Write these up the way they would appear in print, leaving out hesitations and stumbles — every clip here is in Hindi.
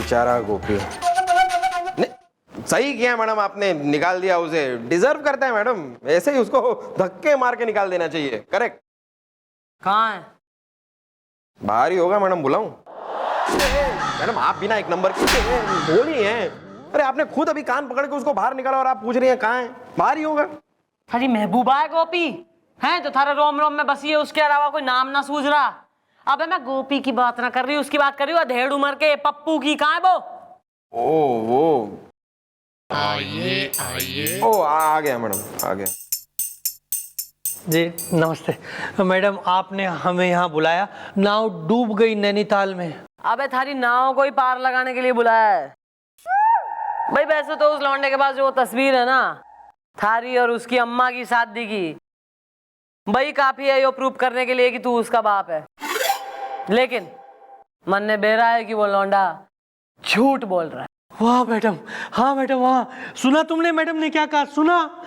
बेचारा गोपी। सही किया मैडम, आपने निकाल दिया उसे। डिजर्व करता है मैडम, ऐसे ही उसको धक्के मार के निकाल देना चाहिए। करेक्ट। कहाँ है? बाहर ही होगा मैडम, बुलाऊं? मैडम आप बिना एक नंबर की बोली हैं। अरे आपने खुद अभी कान पकड़ के उसको बाहर निकाला और आप पूछ रही हैं कहाँ है? बाहर ही होगा। थारी महबूबा है गोपी, हैं जो थारा रोम रोम में बसी है, उसके अलावा कोई नाम ना सूझ रहा। अबे मैं गोपी की बात ना कर रही, उसकी बात कर रही हूँ अधेड़ उम्र के पप्पू की। कहाँ है वो? ओ वो आइए। ओ आ गया मैडम, आ गया। जी नमस्ते मैडम, आपने हमें यहाँ बुलाया। नाव डूब गई नैनीताल में। अबे थारी नाव को ही पार लगाने के लिए बुलाया है भाई। वैसे तो उस लौंडे के पास जो तस्वीर है ना थारी और उसकी अम्मा की शादी की, भाई काफी है यो प्रूफ करने के लिए कि तू उसका बाप है। लेकिन मन ने बेरा है कि वो लौंडा झूठ बोल रहा है। वाह मैडम, हाँ मैडम, वाह। सुना तुमने मैडम ने क्या कहा? सुना,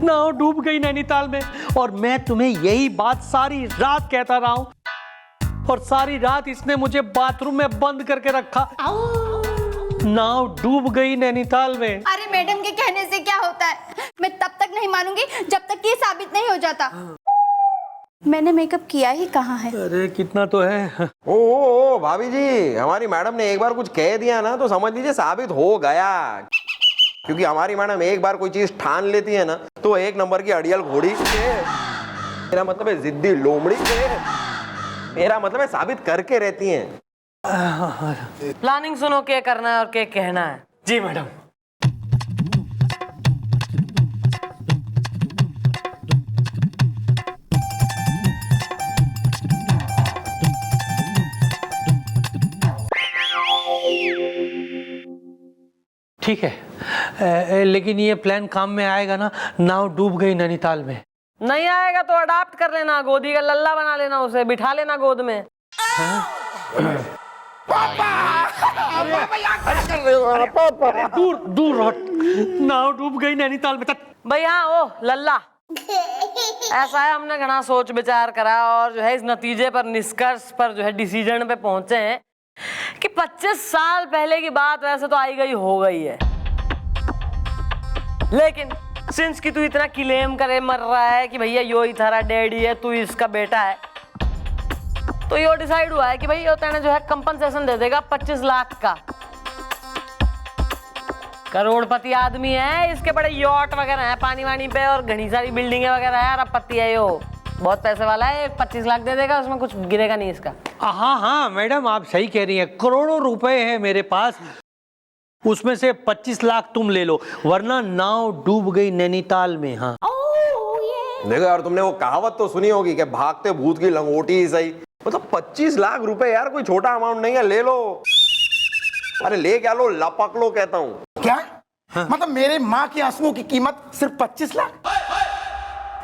नाव डूब गई नैनीताल में। और मैं तुम्हें यही बात सारी रात कहता रहा हूं, और सारी रात इसने मुझे बाथरूम में बंद करके रखा। नाव डूब गई नैनीताल में। अरे मैडम के कहने से क्या होता है, मैं तब तक नहीं मानूंगी जब तक ये साबित नहीं हो जाता। मैंने मेकअप किया ही कहाँ है? अरे कितना तो है। ओ भाभी जी, हमारी मैडम ने एक बार कुछ कह दिया ना तो समझ लीजिए साबित हो गया। क्योंकि हमारी मैडम एक बार कोई चीज ठान लेती है ना तो एक नंबर की अड़ियल घोड़ी, मेरा मतलब है जिद्दी लोमड़ी, मेरा मतलब है साबित करके रहती हैं। प्लानिंग सुनो, क्या करना है और क्या कहना है। जी मैडम। ठीक है, लेकिन ये प्लान काम में आएगा ना? नाव डूब गई नैनीताल में। नहीं आएगा तो अडाप्ट कर लेना, गोदी का लल्ला बना लेना, उसे बिठा लेना गोद में। दूर दूर हट, नाव डूब गई नैनीताल में। भैया ओ लल्ला, ऐसा है हमने घना सोच विचार करा और जो है इस नतीजे पर, निष्कर्ष पर जो है डिसीजन पे पहुंचे हैं कि 25 साल पहले की बात वैसे तो आई गई हो गई है, लेकिन सिंस कि तू इतना क्लेम करे मर रहा है कि भैया यो ही थारा डैडी है, तू इसका बेटा है, तो यो डिसाइड हुआ है कि भाई यो तेने जो है कंपनसेशन दे देगा 25 लाख का। करोड़पति आदमी है, इसके बड़े यॉट वगैरह हैं पानी वानी पे और घनी सारी बिल्डिंगें वगैरह है। अरबपति है यो, बहुत पैसे वाला है। 25 लाख दे देगा, उसमें कुछ गिरेगा नहीं इसका। हाँ हाँ मैडम, आप सही कह रही हैं। करोड़ों रुपए है मेरे पास, उसमें से 25 लाख तुम ले लो, वरना नाव डूब गई नैनीताल में। हाँ देखो यार, तुमने वो कहावत तो सुनी होगी कि भागते भूत की लंगोटी ही सही। मतलब 25 लाख रुपए यार कोई छोटा अमाउंट नहीं है, ले लो। अरे ले क्या लो, लपक लो कहता हूँ। क्या? हाँ? मतलब मेरे माँ की आंसुओं की कीमत सिर्फ 25 लाख?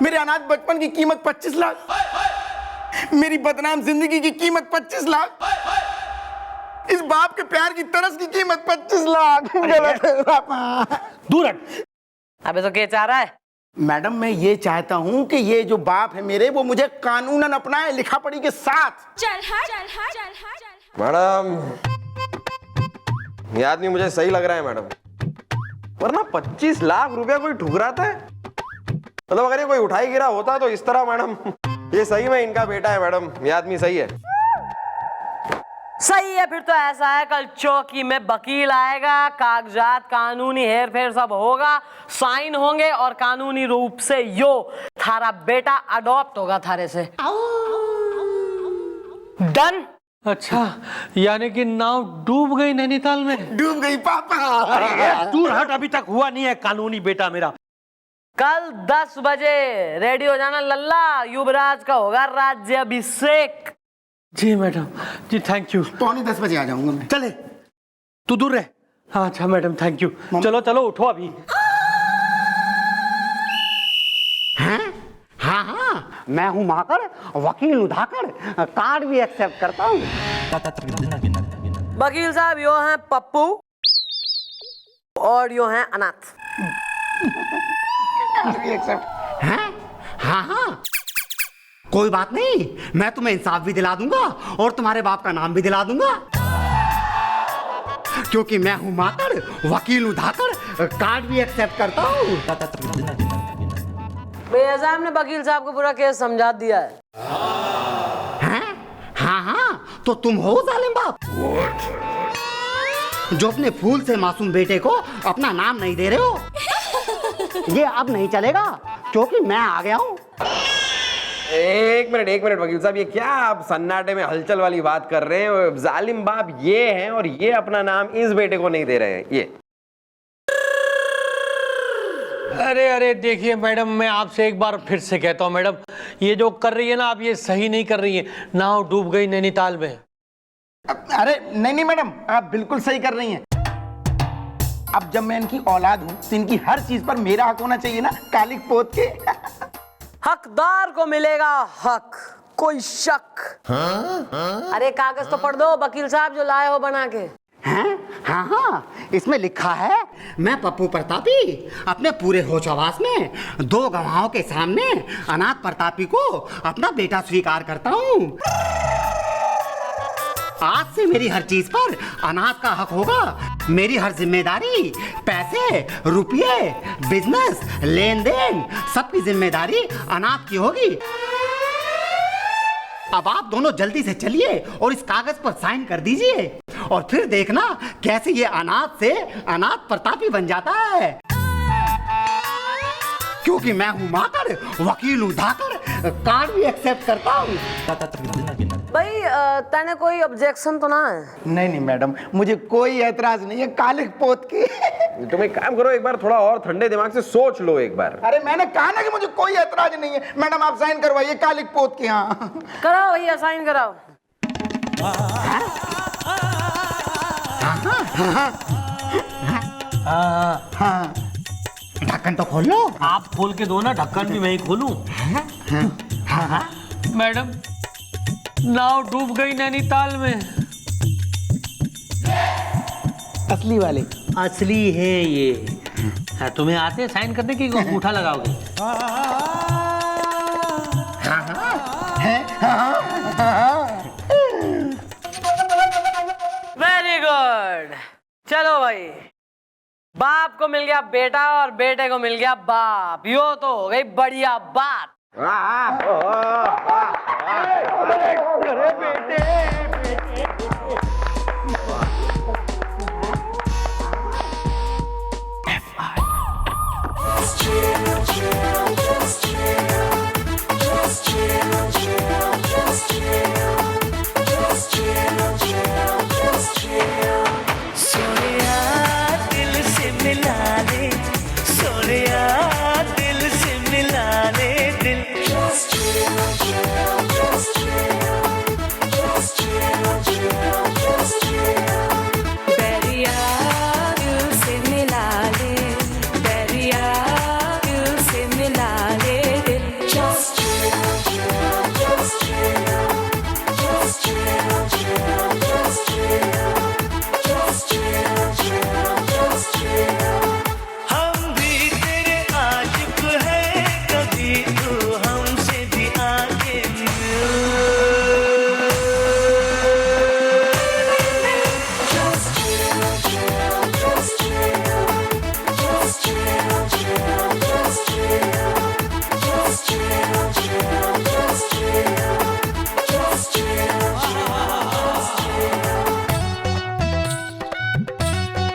मेरे अनाथ बचपन की कीमत 25 लाख? मेरी बदनाम जिंदगी की कीमत 25 लाख? इस बाप के प्यार की तरस की कीमत 25 लाख? गलत है पापा। दूर हट। अबे तो क्या चाह रहा है? मैडम मैं ये चाहता हूँ कि ये जो बाप है मेरे, वो मुझे कानूनन अपनाए, लिखा पढ़ी के साथ। मैडम ये आदमी मुझे सही लग रहा है मैडम, वरना 25 लाख रुपया कोई ठुकराता है? मतलब अगर ये कोई उठाई गिरा होता तो इस तरह मैडम, ये सही में इनका बेटा है मैडम, ये आदमी सही है। सही है, फिर तो ऐसा है कल चौकी में वकील आएगा, कागजात कानूनी हेर फेर सब होगा, साइन होंगे और कानूनी रूप से यो थारा बेटा अडॉप्ट होगा थारे से। डन। अच्छा, यानी कि नाव डूब गई नैनीताल में? डूब गई पापा। दूर हट, अभी तक हुआ नहीं है कानूनी बेटा मेरा। कल 10 बजे रेडी हो जाना लल्ला, युवराज का होगा राज्याभिषेक। जी मैडम, जी थैंक यू। 9:45 बजे आ जाऊंगा मैं। चले, तू दूर रह। हाँ अच्छा मैडम, थैंक यू। चलो चलो उठो अभी। हाँ हाँ, मैं हूँ माकर, वकील उधाकर, कार्ड भी एक्सेप्ट करता हूँ। वकील साहब यो हैं पप्पू और यो हैं अनाथ। हैं? हाँ हाँ, कोई बात नहीं, मैं तुम्हें इंसाफ भी दिला दूंगा और तुम्हारे बाप का नाम भी दिला दूंगा। क्योंकि मैं हूँ माकड़, वकील हूँ धाकड़, कार्ड भी एक्सेप्ट करता हूँ। भैया साहब ने वकील साहब को पूरा केस समझा दिया है। हैं? हाँ हाँ, तो तुम हो जालिम बाप जो अपने फूल से मासूम बेटे को अपना नाम नहीं दे रहे हो। ये अब नहीं चलेगा क्योंकि मैं आ गया हूँ। एक मिनट वकील साहब, ये क्या आप सन्नाटे में हलचल वाली बात कर रहे हैं? जालिम बाप ये हैं और ये अपना नाम इस बेटे को नहीं दे रहे हैं। ये अरे देखिए मैडम, मैं आपसे एक बार फिर से कहता हूँ मैडम, ये जो कर रही है ना आप, ये सही नहीं कर रही है। नाव डूब गई नैनीताल में। अरे नहीं मैडम, आप बिल्कुल सही कर रही हैं। अब जब मैं इनकी औलाद हूँ तो इनकी हर चीज पर मेरा हक होना चाहिए ना, कालिक पोत के। हकदार को मिलेगा हक, कोई शक। अरे कागज तो पढ़ दो वकील साहब जो लाए हो बना के। हैं? हाँ हाँ, इसमें लिखा है, मैं पप्पू प्रतापी अपने पूरे होश आवास में 2 गवाहों के सामने अनाथ प्रतापी को अपना बेटा स्वीकार करता हूँ। आज से मेरी हर चीज पर अनाथ का हक होगा। मेरी हर जिम्मेदारी, पैसे, रुपये, बिजनेस, लेन देन, सबकी जिम्मेदारी अनाथ की होगी। अब आप दोनों जल्दी से चलिए और इस कागज पर साइन कर दीजिए और फिर देखना कैसे ये अनाथ से अनाथ प्रतापी बन जाता है। क्योंकि मैं हूँ माकड़, वकील हूँ धाकड़, कार्ड भी एक्सेप्ट करता हूँ। भाई तने कोई ऑब्जेक्शन तो ना है? नहीं मैडम, मुझे कोई ऐतराज नहीं है कालिक पोत के। तुम एक काम करो, एक बार थोड़ा और ठंडे दिमाग से सोच लो एक बार। अरे मैंने कहा ना कि मुझे कोई ऐतराज नहीं है। मैडम आप साइन करवाइए कालिक पोत के। यहाँ कराओ भैया, साइन कराओ। हाँ, ढक्कन तो खोल लो। आप खोल के दो ना, ढक्कन भी मैं ही खोलूं। मैडम, नाव डूब गई नैनीताल में। असली वाले असली है ये। हाँ, तुम्हें आते हैं साइन करने की, अंगूठा लगाओगे? Very good. चलो भाई, बाप को मिल गया बेटा और बेटे को मिल गया बाप। यो तो हो गई बढ़िया बात।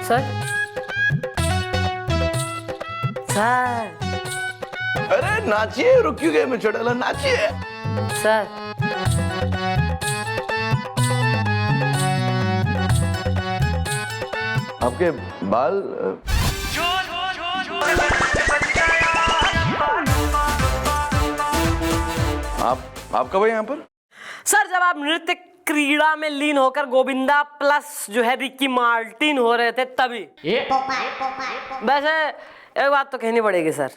सर, सर, अरे नाचिए, रुक क्यों गए? मैं चढ़ा, नाचिए। सर, आपके बाल आप कब है यहाँ पर? सर जब आप नृत्य क्रीड़ा में लीन होकर गोविंदा प्लस जो है रिकी मार्टिन हो रहे थे तभी। वैसे एक बात तो कहनी पड़ेगी सर,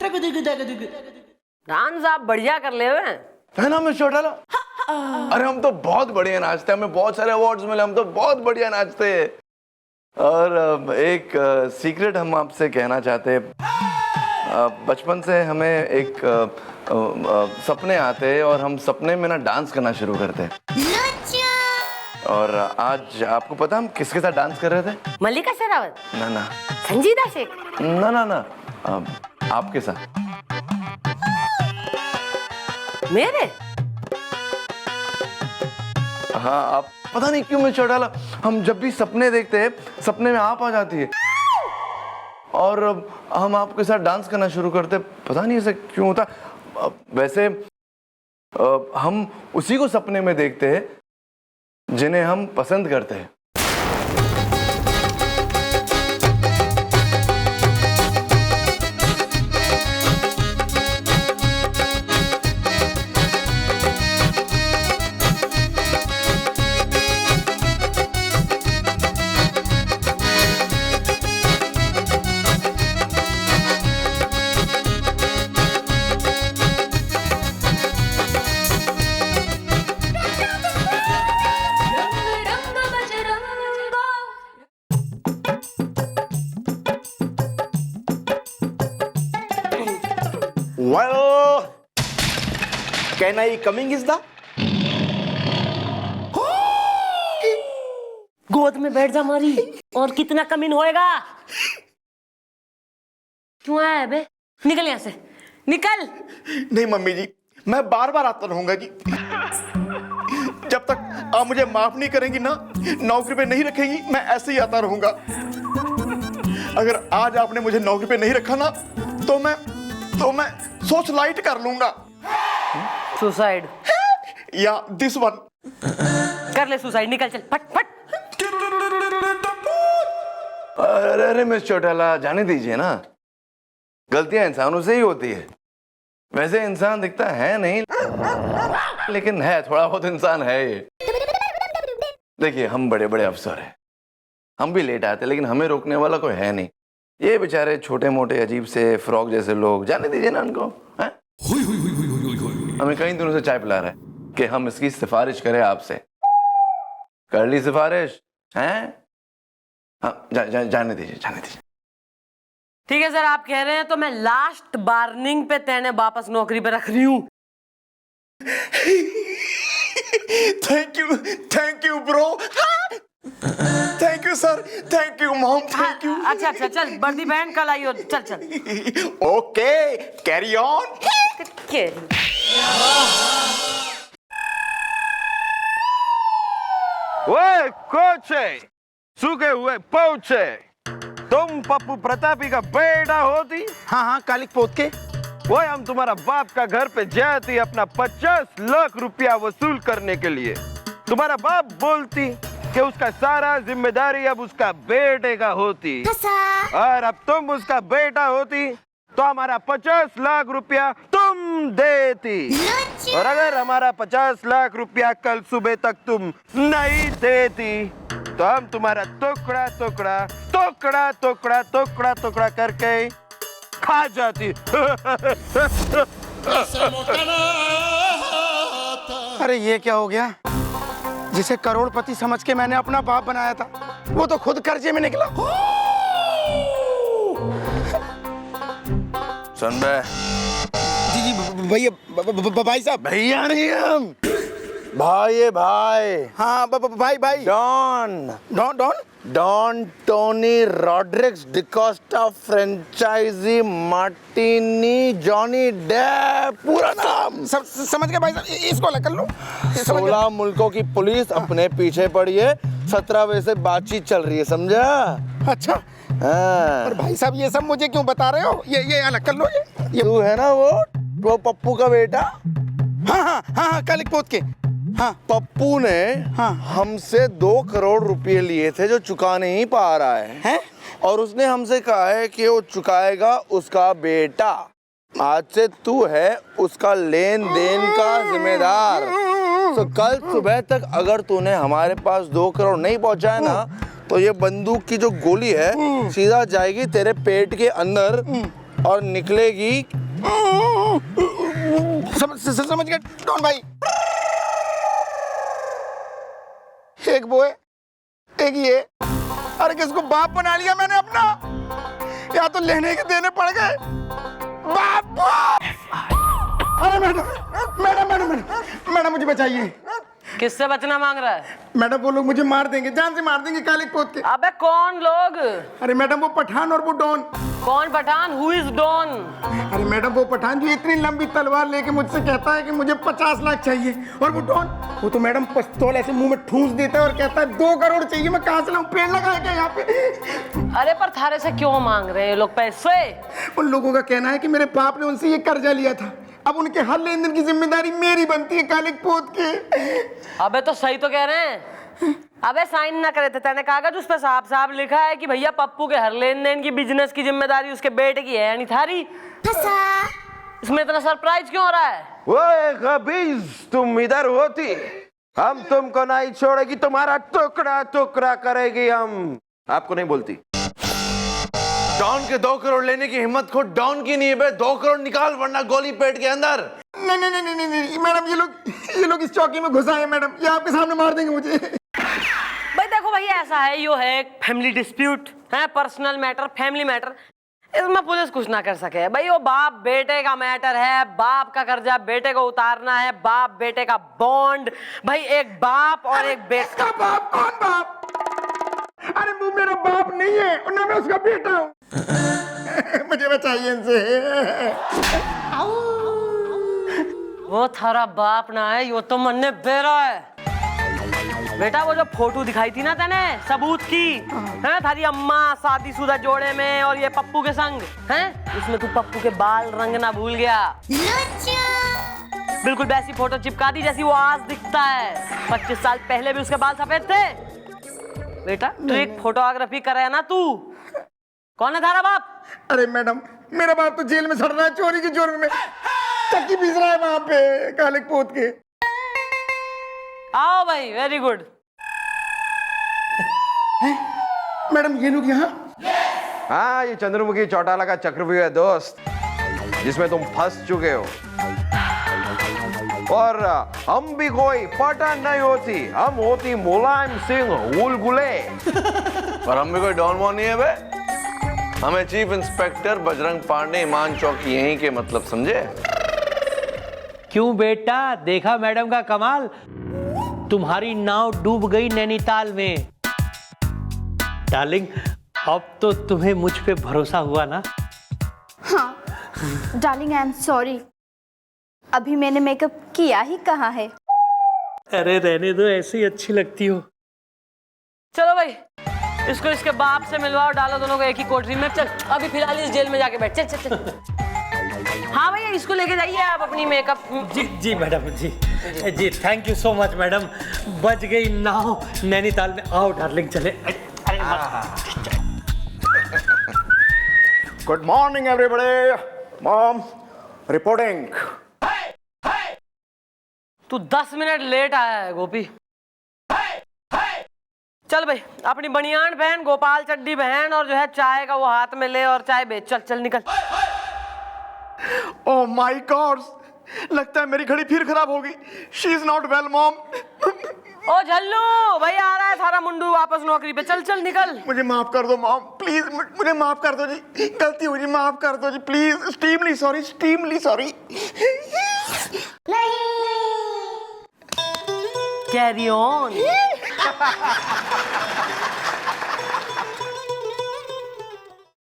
डांस आप बढ़िया कर ले हुए है ना मैं छोटा। अरे हम तो बहुत बढ़िया नाचते हैं, हमें बहुत सारे अवार्ड्स मिले, हम तो बहुत बढ़िया नाचते हैं। और एक सीक्रेट हम आपसे कहना चाहते हैं। बचपन से हमें एक सपने आते हैं और हम सपने में ना डांस करना शुरू करते हैं। और आज आपको पता हम किसके साथ डांस कर रहे थे? मल्लिका शेरावत, ना ना संजीदा शेख, ना ना ना, आपके साथ। मेरे? हाँ, आप पता नहीं क्यों मैं चढ़ा ला, हम जब भी सपने देखते हैं सपने में आप आ जाती है और हम आपके साथ डांस करना शुरू करते, पता नहीं ऐसा क्यों होता। वैसे हम उसी को सपने में देखते हैं जिन्हें हम पसंद करते हैं। Well, can I coming is the? गोद में बैठ जा मारी, और कितना कमीन होएगा? क्यों आया है बे? निकल यहाँ से, निकल। नहीं मम्मी जी, मैं बार बार आता रहूंगा जी। जब तक आप मुझे माफ नहीं करेंगी ना, नौकरी पे नहीं रखेंगी, मैं ऐसे ही आता रहूंगा। अगर आज आपने मुझे नौकरी पे नहीं रखा ना, तो मैं सोशलाइट कर लूंगा। सुसाइड? या दिस वन। कर ले सुसाइड, निकल चल, फट फट। अरे अरे मिस चौटाला, जाने दीजिए ना, गलतियां इंसानों से ही होती है। वैसे इंसान दिखता है नहीं, लेकिन है, थोड़ा बहुत इंसान है ये। देखिए, हम बड़े बड़े अफसर हैं, हम भी लेट आते, लेकिन हमें रोकने वाला कोई है नहीं। ये बेचारे छोटे मोटे अजीब से फ्रॉक जैसे लोग, जाने दीजिए ना उनको। हमें कई दिनों से चाय पिला रहा है कि हम इसकी सिफारिश करें आपसे। कर ली सिफारिश? हैं? हाँ, जाने दीजिए, जाने दीजिए। ठीक है सर, आप कह रहे हैं तो मैं लास्ट वार्निंग पे तेने वापस नौकरी पे रख रही हूँ। Thank you bro. Thank you sir, thank you mom, thank you. अच्छा अच्छा, चल वर्दी पहन, कल आइयो, चल चल। Okay, carry on. ओए कोचे, सूखे हुए पहुंचे, तुम पप्पू प्रतापी का बेटा होती? हाँ हाँ, कालिक पोत के। वो हम तुम्हारा बाप का घर पे जाती अपना 50 लाख रुपया वसूल करने के लिए। तुम्हारा बाप बोलती कि उसका सारा जिम्मेदारी अब उसका बेटे का होती, और अब तुम उसका बेटा होती तो हमारा 50 लाख रुपया तुम देती। और अगर हमारा 50 लाख रुपया कल सुबह तक तुम नहीं देती तो हम तुम्हारा टुकड़ा टुकड़ा टुकड़ा टुकड़ा टुकड़ा टुकड़ा करके खा जाती। अरे ये क्या हो गया? जिसे करोड़पति समझ के मैंने अपना बाप बनाया था, वो तो खुद कर्जे में निकला। सुन बे, जी जी भैया, भाई साहब। भैया नहीं हम, भाई है भाई। हाँ भाई भाई। Don don Tony Rodrigues D'Costa franchisee Martini Johnny Depp, पूरा नाम। समझ गए भाई साहब, इसको अलग कर लो। 16 मुल्कों की पुलिस अपने पीछे पड़ी है, 17 बजे से बातचीत चल रही है, समझा? अच्छा। हाँ। और भाई साहब ये सब मुझे क्यों बता रहे हो? ये अलग कर लो। ये तू है ना वो पप्पू का बेटा? हाँ हाँ हाँ हाँ, कालिक पोत के। हाँ, पप्पू ने हमसे 2 करोड़ रुपए लिए थे जो चुका नहीं पा रहा है? और उसने हमसे कहा है कि वो चुकाएगा उसका बेटा। आज से तू है उसका लेन देन का जिम्मेदार। तो कल सुबह तक अगर तूने हमारे पास 2 करोड़ नहीं पहुंचाए ना, तो ये बंदूक की जो गोली है सीधा जाएगी तेरे पेट के अंदर और निकलेगी। समझ गए डॉन भाई? एक वो है, एक ये। अरे किसको बाप बना लिया मैंने अपना, या तो लेने के देने पड़ गए। बाप! अरे मैडम मुझे बचाइए। किससे बचना मांग रहा है? मैडम वो लोग मुझे मार देंगे, जान से मार देंगे काले पोत के। अबे कौन लोग? अरे मैडम वो पठान और वो डॉन। कौन पठान? Who is Don? अरे मैडम वो पठान जो इतनी लंबी तलवार लेके मुझसे कहता है कि मुझे 50 लाख चाहिए, और वो डॉन वो तो मैडम पिस्तौल ऐसे मुंह में ठूंस देता है और कहता है 2 करोड़ चाहिए। मैं कहाँ से लाऊं? पेड़ लगाया क्या यहाँ पे? अरे पर थारे से क्यों मांग रहे हैं ये लोग पैसे? उन लोगों का कहना है कि मेरे बाप ने उनसे ये कर्जा लिया था, अब उनके हर लेन देन की जिम्मेदारी मेरी बनती है काले पोत के। अबे तो सही तो कह रहे हैं। अबे साइन ना करे थे, तेने कागज उस पे साफ साफ लिखा है कि भैया पप्पू के हर लेन देन की बिजनेस की जिम्मेदारी उसके बेटे की है, यानी थारी। इसमें इतना सरप्राइज क्यों हो रहा है? ओए खबीज, तुम इधर होती हम तुमको नहीं छोड़ेगी, तुम्हारा टुकड़ा टुकड़ा करेगी हम। आपको नहीं बोलती? डॉन के 2 करोड़ लेने की हिम्मत खुद डॉन की नहीं है बे। 2 करोड़ निकाल वरना गोली पेट के अंदर। नहीं नहीं नहीं नहीं नहीं मैडम, ये लोग इस चौकी में घुसा है मैडम, ये आपके सामने मार देंगे मुझे। भाई देखो भाई, ऐसा है, यो है एक फैमिली डिस्प्यूट है, पर्सनल मैटर, फैमिली मैटर, इसमें पुलिस कुछ ना कर सके। भाई वो बाप बेटे का मैटर है, बाप का कर्जा बेटे को उतारना है, बाप बेटे का बॉन्ड। भाई एक बाप और एक बेटा। बाप? कौन बाप? अरे वो मेरा बाप नहीं है, और ना मैं उसका बेटा हूँ। मुझे बचाइए इनसे। वो थारा बाप ना है, यो तो मन्ने बेरा है। बेटा वो जो फोटो दिखाई थी ना तेने सबूत की, है थारी अम्मा शादीशुदा जोड़े में और ये पप्पू के संग, हैं? उसमें तू पप्पू के बाल रंगना भूल गया। बिल्कुल वैसी फोटो चिपका दी जैसी वो आज दिखता है। 25 साल पहले भी उसके बाल सफेद थे। बेटा तू एक फोटोग्राफी करे ना तू। कौन है थारा बाप? अरे मैडम मेरा बाप तो जेल में सड़ रहा है चोरी के जुर्म में, चक्की पीस रहा है वहां पे काले पोत के। आओ भाई, वेरी गुड। मैडम ये लोग यहाँ? हाँ, ये चंद्रमुखी चौटाला का चक्रव्यूह है दोस्त, जिसमें तुम फंस चुके हो। और हम भी कोई पठान नहीं होती, हम होती मुलायम सिंह बुलबुले। और हम भी कोई डॉन वॉन नहीं है बे। हमें चीफ इंस्पेक्टर बजरंग पांडे ईमान चौकी यहीं के मतलब समझे। क्यों बेटा, देखा मैडम का कमाल? तुम्हारी नाव डूब गई नैनीताल में। डार्लिंग, अब तो तुम्हें मुझ पे भरोसा हुआ ना? हाँ डार्लिंग, आई एम सॉरी, अभी मैंने मेकअप किया ही कहाँ है। अरे रहने दो, ऐसे ही अच्छी लगती हो। चलो भाई, इसको इसके बाप से मिलवाओ, डालो दोनों को एक ही कोठरी में। चल अभी फिलहाल इस जेल में जाके बैठ। चल चल चल। हाँ भैया, इसको लेके जाइए आप अपनी मेकअप। जी जी मैडम, जी जी, thank you so much madam. बच गई नाव नैनीताल में। आओ डार्लिंग चले। अरे good morning everybody, mom reporting. तू 10 मिनट लेट आया है गोपी। चल भाई, अपनी बनियान पहन, गोपाल चड्डी पहन, और जो है चाय का वो हाथ में ले और चाय बेच। चल चल निकल। ओह माय गॉड, लगता है मेरी घड़ी फिर खराब होगी। She is not well mom. ओ झल्लू भाई, आ रहा है थारा मुंडू वापस नौकरी पे। चल चल निकल। मुझे माफ कर दो मॉम, प्लीज मुझे माफ कर दो जी, गलती हुई जी, माफ कर दो जी please. Extremely sorry, extremely sorry. Carry on.